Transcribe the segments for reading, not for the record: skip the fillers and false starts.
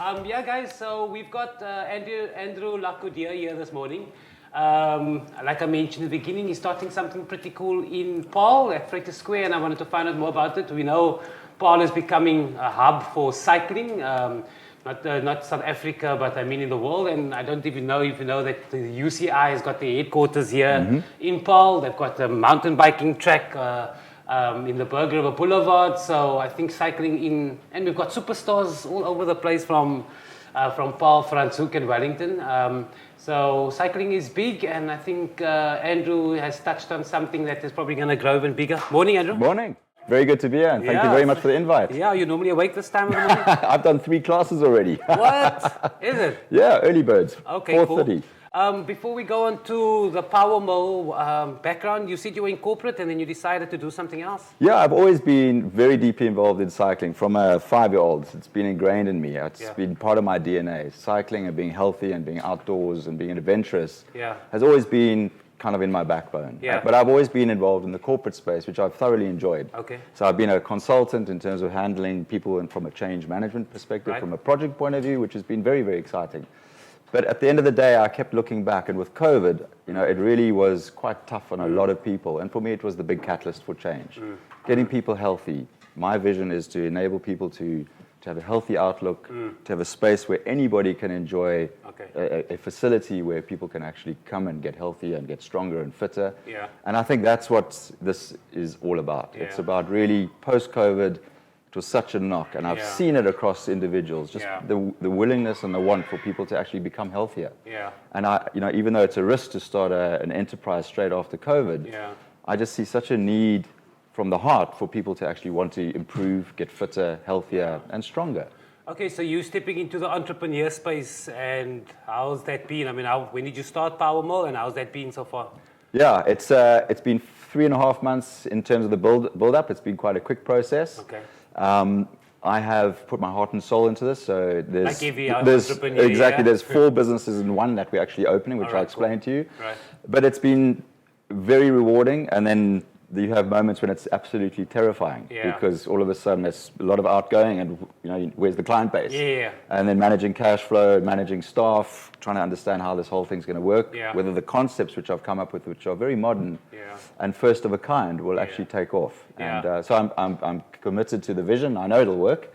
Yeah, guys, so we've got Andre Le Cordeur here this morning. Like I mentioned in the beginning, he's starting something pretty cool in Paarl at Freighter Square, and I wanted to find out more about it. We know Paarl is becoming a hub for cycling, not South Africa, but I mean in the world. And I don't even know if you know that the UCI has got their headquarters here in Paarl. They've got a mountain biking track in the Berg River Boulevard. So I think cycling in, and we've got superstars all over the place from Paarl, Franschhoek and Wellington. So cycling is big, and I think Andrew has touched on something that is probably going to grow even bigger. Morning, Andrew. Morning. Very good to be here, and thank you very much for the invite. Yeah, you're normally awake this time of the morning? I've done 3 classes already. What? Is it? Yeah, early birds. Okay, 4:30. Cool. Before we go on to the Power Mill background, you said you were in corporate and then you decided to do something else? Yeah, I've always been very deeply involved in cycling from a 5-year-old. It's been ingrained in me. It's been part of my DNA. Cycling and being healthy and being outdoors and being adventurous has always been kind of in my backbone. But I've always been involved in the corporate space, which I've thoroughly enjoyed. Okay. So I've been a consultant in terms of handling people and from a change management perspective, from a project point of view, which has been very, very exciting. But at the end of the day, I kept looking back, and with COVID, it really was quite tough on a lot of people. And for me, it was the big catalyst for change. Getting people healthy. My vision is to enable people to have a healthy outlook, to have a space where anybody can enjoy a facility where people can actually come and get healthy and get stronger and fitter. And I think that's what this is all about. It's about really post-COVID. It was such a knock, and I've seen it across individuals, just the willingness and the want for people to actually become healthier. And even though it's a risk to start an enterprise straight after COVID, I just see such a need from the heart for people to actually want to improve, get fitter, healthier, and stronger. Okay, so you're stepping into the entrepreneur space, and how's that been? I mean, when did you start Power Mill, and how's that been so far? Yeah, it's been 3.5 months in terms of the build up. It's been quite a quick process. Okay. I have put my heart and soul into this, so there's entrepreneur, there's 4 businesses in one that we're actually opening, which I'll explain to you. Right. But it's been very rewarding, and then you have moments when it's absolutely terrifying because all of a sudden there's a lot of outgoing, and where's the client base? And then managing cash flow, managing staff, trying to understand how this whole thing's going to work, whether the concepts which I've come up with, which are very modern and first of a kind, will actually take off. And so I'm committed to the vision. I know it'll work.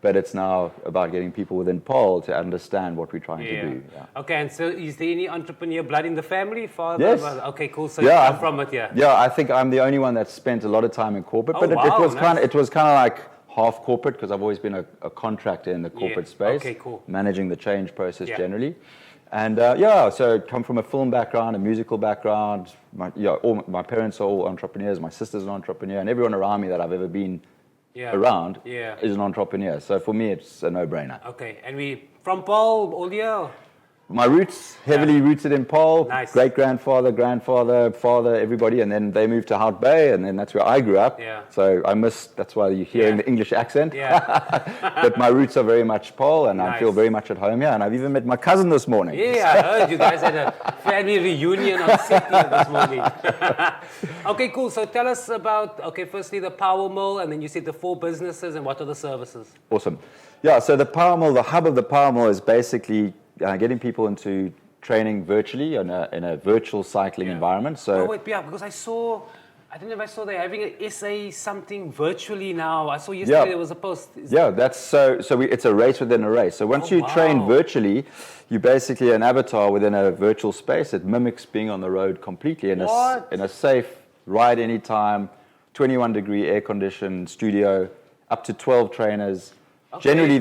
But it's now about getting people within Paarl to understand what we're trying to do. Okay, and so is there any entrepreneur blood in the family? Father, yes. Mother? Okay, cool. So you come from it, Yeah, I think I'm the only one that spent a lot of time in corporate. But it was kind of like half corporate, because I've always been a contractor in the corporate space. Okay, cool. Managing the change process generally. And so I come from a film background, a musical background. My parents are all entrepreneurs. My sister's an entrepreneur, and everyone around me that I've ever been around is an entrepreneur. So for me, it's a no-brainer. Okay, and we from Paarl all year? My roots, heavily rooted in Paarl. Nice. Great-grandfather, grandfather, father, everybody. And then they moved to Hout Bay, and then that's where I grew up. So that's why you're hearing the English accent. But my roots are very much Paarl, and I feel very much at home here. And I've even met my cousin this morning. Yeah, I heard you guys had a family reunion on set here this morning. Okay, cool. So tell us about, firstly the Power Mill, and then you said the 4 businesses, and what are the services? Awesome. Yeah, so the Power Mill, the hub of the Power Mill is basically getting people into training virtually in a virtual cycling environment. So because I don't know if I saw they're having an SA something virtually now. I saw yesterday there was a post. That's so it's a race within a race. So once you train virtually, you're basically an avatar within a virtual space. It mimics being on the road completely in a safe ride anytime, 21-degree air-conditioned studio, up to 12 trainers. Okay. Generally,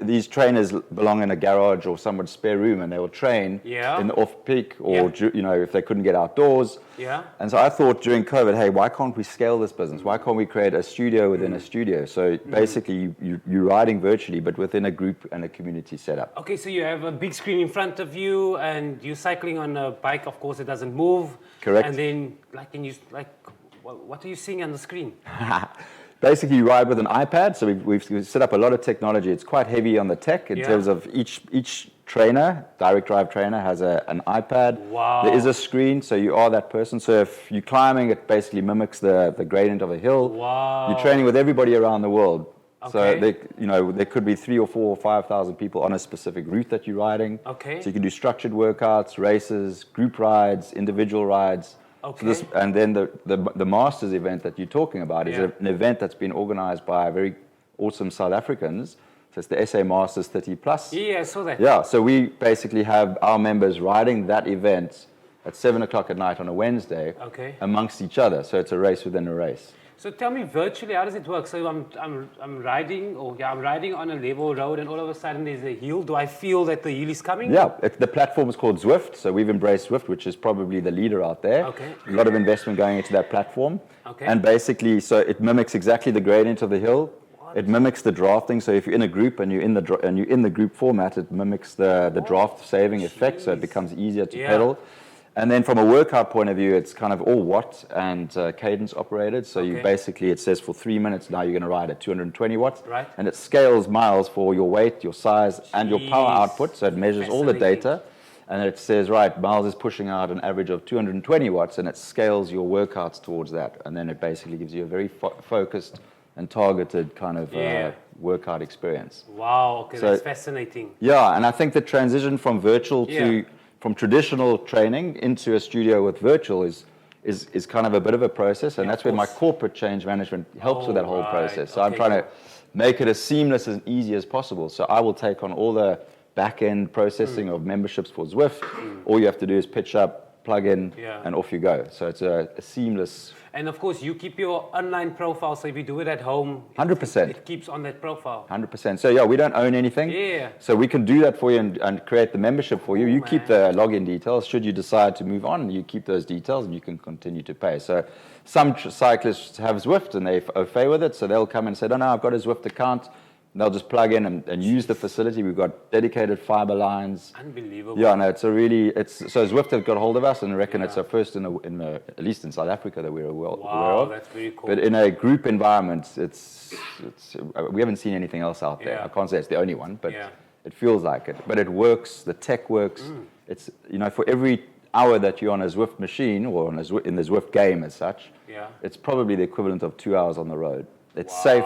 these trainers belong in a garage or someone's spare room, and they will train in the off-peak or if they couldn't get outdoors. And so I thought during COVID, hey, why can't we scale this business? Why can't we create a studio within a studio? So basically, you're riding virtually, but within a group and a community setup. Okay, so you have a big screen in front of you, and you're cycling on a bike. Of course, it doesn't move. Correct. And then, what are you seeing on the screen? Basically, you ride with an iPad, so we've set up a lot of technology. It's quite heavy on the tech in terms of each trainer, direct drive trainer, has an iPad. Wow. There is a screen, so you are that person. So if you're climbing, it basically mimics the gradient of a hill. Wow. You're training with everybody around the world. So there could be 3 or 4 or 5,000 people on a specific route that you're riding. Okay. So you can do structured workouts, races, group rides, individual rides. Okay. So and then the Masters event that you're talking about is an event that's been organized by very awesome South Africans. So it's the SA Masters 30 Plus. Yeah, I saw that. Yeah, so we basically have our members riding that event at 7 o'clock at night on a Wednesday amongst each other. So it's a race within a race. So tell me virtually, how does it work? So I'm riding, I'm riding on a level road, and all of a sudden there's a hill. Do I feel that the hill is coming? Yeah, the platform is called Zwift. So we've embraced Zwift, which is probably the leader out there. Okay. A lot of investment going into that platform. Okay. And basically, so it mimics exactly the gradient of the hill. What? It mimics the drafting. So if you're in a group and you're in the group format, it mimics the draft saving effect. So it becomes easier to pedal. And then from a workout point of view, it's kind of all watt and cadence operated. So you basically, it says for 3 minutes, now you're going to ride at 220 watts. Right. And it scales miles for your weight, your size, and your power output. So it measures all the data. And it says, right, Myles is pushing out an average of 220 watts, and it scales your workouts towards that. And then it basically gives you a very focused and targeted kind of workout experience. Wow, okay, so, that's fascinating. Yeah, and I think the transition from virtual to from traditional training into a studio with virtual is kind of a bit of a process, and that's where my corporate change management helps with that whole process. So I'm trying to make it as seamless and easy as possible. So I will take on all the back-end processing of memberships for Zwift. All you have to do is pitch up, plug in, and off you go. So it's a seamless... And of course, you keep your online profile, so if you do it at home, 100%. It keeps on that profile. 100%. So yeah, we don't own anything. Yeah. So we can do that for you and create the membership for you. You keep the login details. Should you decide to move on, you keep those details and you can continue to pay. So some cyclists have Zwift and they're au fait with it. So they'll come and say, no, I've got a Zwift account. They'll just plug in and use the facility. We've got dedicated fiber lines. Unbelievable. Yeah, no, so Zwift have got hold of us, and I reckon it's our first at least in South Africa that we're aware of. Wow, that's very cool. But in a group environment, we haven't seen anything else out there. I can't say it's the only one, but it feels like it. But it works. The tech works. It's for every hour that you're on a Zwift machine or in the Zwift game as such, it's probably the equivalent of 2 hours on the road. It's safe.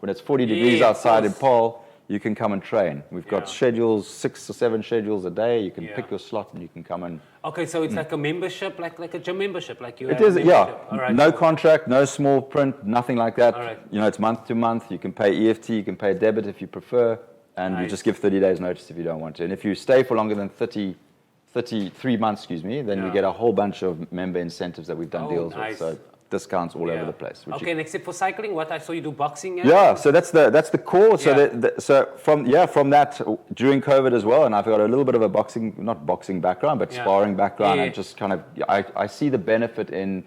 When it's 40 degrees outside in Paarl, you can come and train. We've got schedules, 6 or 7 schedules a day. You can pick your slot and you can come and... Okay, so it's like a membership, like a gym membership, like you. It is, All right, no contract, no small print, nothing like that. All right. It's month to month. You can pay EFT, you can pay debit if you prefer, and you just give 30 days notice if you don't want to. And if you stay for longer than 33 months, then you get a whole bunch of member incentives that we've done deals with. So discounts all over the place. Okay, and except for cycling, what I saw you do boxing. So that's the core. So from that during COVID as well, and I've got a little bit of a not boxing background, but sparring background, and just kind of I see the benefit in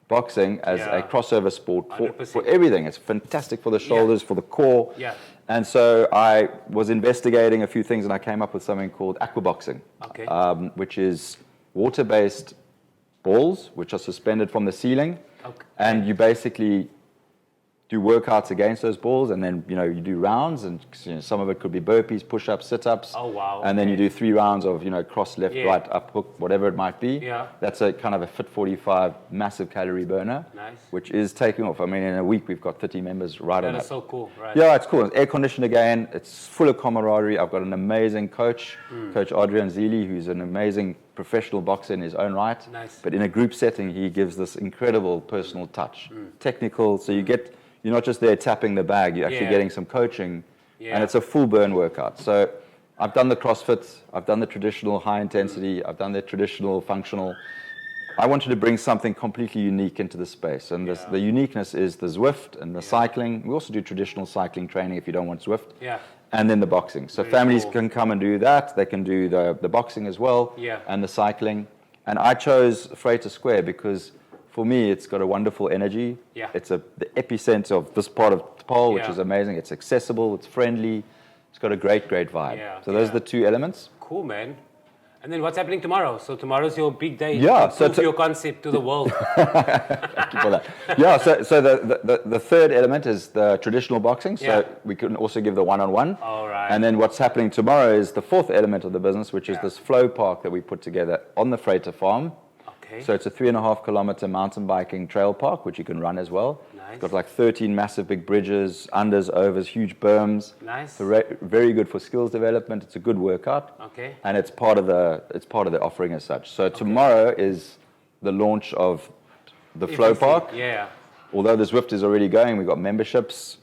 boxing as a crossover sport for everything. It's fantastic for the shoulders, for the core. Yeah. And so I was investigating a few things, and I came up with something called Aqua Boxing, which is water-based balls which are suspended from the ceiling. And you basically do workouts against those balls, and then you do rounds, and some of it could be burpees, push-ups, sit-ups. Oh wow! And then you do 3 rounds of cross, left, right, up, hook, whatever it might be. Yeah. That's a kind of a Fit 45 massive calorie burner. Nice. Which is taking off. I mean, in a week we've got 30 members on it. That's so cool, right? Yeah, it's cool. It's air conditioned again. It's full of camaraderie. I've got an amazing coach, Coach Adrian Zili, who's an amazing professional boxer in his own right. Nice. But in a group setting, he gives this incredible personal touch, technical. So you're not just there tapping the bag. You're actually getting some coaching, and it's a full burn workout. So I've done the CrossFit. I've done the traditional high intensity. I've done the traditional functional. I wanted to bring something completely unique into the space, and the uniqueness is the Zwift and the cycling. We also do traditional cycling training if you don't want Zwift. Yeah. And then the boxing. So families can come and do that. They can do the boxing as well, and the cycling. And I chose Freighter Square because for me, it's got a wonderful energy. Yeah. It's the epicenter of this part of Paarl, which is amazing. It's accessible. It's friendly. It's got a great vibe. Yeah. So those are the 2 elements. Cool, man. And then what's happening tomorrow? So tomorrow's your big day. Yeah. So your concept to the world. Thank you for that. Yeah. So the third element is the traditional boxing. So we can also give the one-on-one. All right. And then what's happening tomorrow is the 4th element of the business, which is this flow park that we put together on the Freighter farm. Okay. So it's a 3.5 kilometer mountain biking trail park, which you can run as well. Nice. Nice. Got like 13 massive big bridges, unders, overs, huge berms. Nice. So very good for skills development. It's a good workout. Okay. And it's part of the offering as such. So tomorrow is the launch of the Flow Park. Yeah. Although the Zwift is already going, we've got memberships.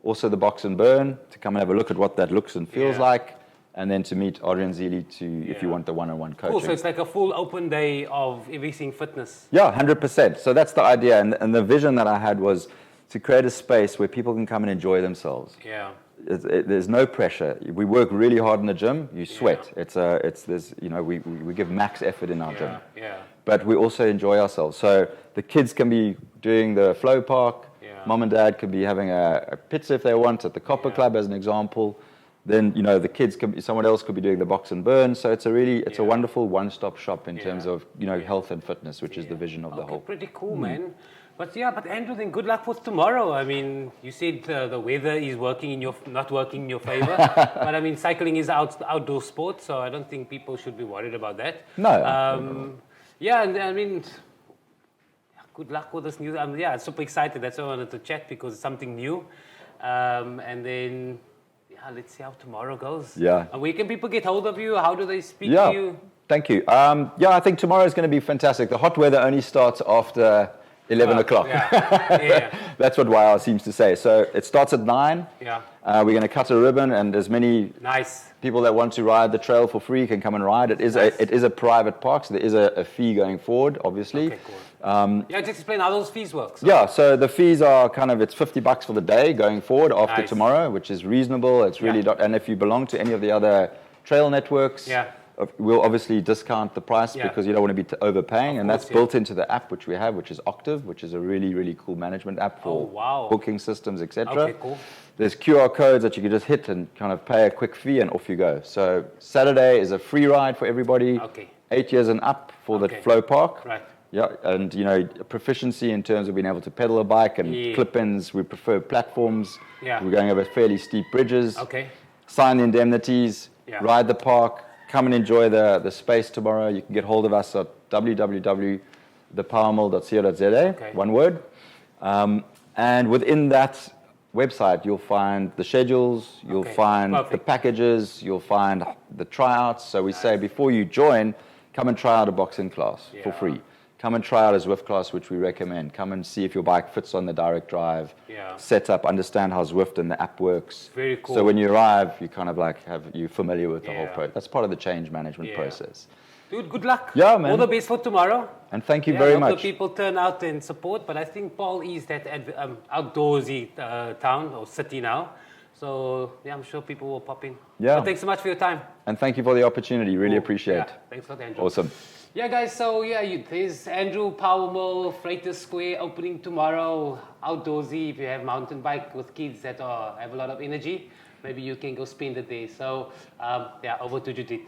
Also the Box and Burn to come and have a look at what that looks and feels like. And then to meet Adrian Zili if you want the one-on-one coaching. Cool, so it's like a full open day of everything fitness. Yeah, 100%. So that's the idea. And the vision that I had was to create a space where people can come and enjoy themselves. Yeah. There's no pressure. We work really hard in the gym. You sweat. We give max effort in our gym. Yeah. But we also enjoy ourselves. So the kids can be doing the Flow Park. Mom and dad could be having a pizza if they want at the Copper Club as an example. Then, the kids someone else could be doing the Box and Burn. So it's a wonderful one-stop shop in terms of, health and fitness, which is the vision of the whole. Pretty cool, man. But Andrew, then good luck with tomorrow. I mean, you said the weather is not working in your favor. But I mean, cycling is outdoor sport, so I don't think people should be worried about that. No. And I mean, good luck with this news. I'm super excited. That's why I wanted to chat because it's something new. And then. Let's see how tomorrow goes. Yeah. And where can people get hold of you? How do they speak to you? Thank you. I think tomorrow is going to be fantastic. The hot weather only starts after 11 o'clock. Yeah. That's what YR seems to say. So it starts at 9. Yeah. We're going to cut a ribbon, and as many people that want to ride the trail for free can come and ride. It is a private park, so there is a fee going forward, obviously. Okay, cool. Just explain how those fees work. So the fees are it's $50 for the day going forward after tomorrow, which is reasonable. It's really and if you belong to any of the other trail networks, we'll obviously discount the price because you don't want to be overpaying, and that's built into the app which we have, which is Octave, which is a really, really cool management app for booking systems, etc. Okay, cool. There's QR codes that you can just hit and kind of pay a quick fee and off you go. So Saturday is a free ride for everybody, 8 years and up for the Flow Park. Right. Yeah, and proficiency in terms of being able to pedal a bike and clip-ins. We prefer platforms. Yeah. We're going over fairly steep bridges. Okay. Sign the indemnities. Ride the park. Come and enjoy the space tomorrow. You can get hold of us at www.thepowermill.co.za. One word. And within that website, you'll find the schedules. You'll find the packages. You'll find the tryouts. So we say before you join, come and try out a boxing class for free. Come and try out a Zwift class, which we recommend. Come and see if your bike fits on the direct drive. Set up, understand how Zwift and the app works. Very cool. So when you arrive, you kind of you're familiar with the whole process. That's part of the change management process. Dude, good luck. Yeah, man. All the best for tomorrow. And thank you very much. I hope the people turn out and support. But I think Paarl is that outdoorsy town or city now. So, I'm sure people will pop in. Yeah. So thanks so much for your time. And thank you for the opportunity. Really appreciate it. Thanks for that, Andrew. Awesome. Yeah, guys, so there's Andrew Power Mill, Freighter Square opening tomorrow. Outdoorsy, if you have mountain bike with kids that have a lot of energy, maybe you can go spend it there. So, over to Judith.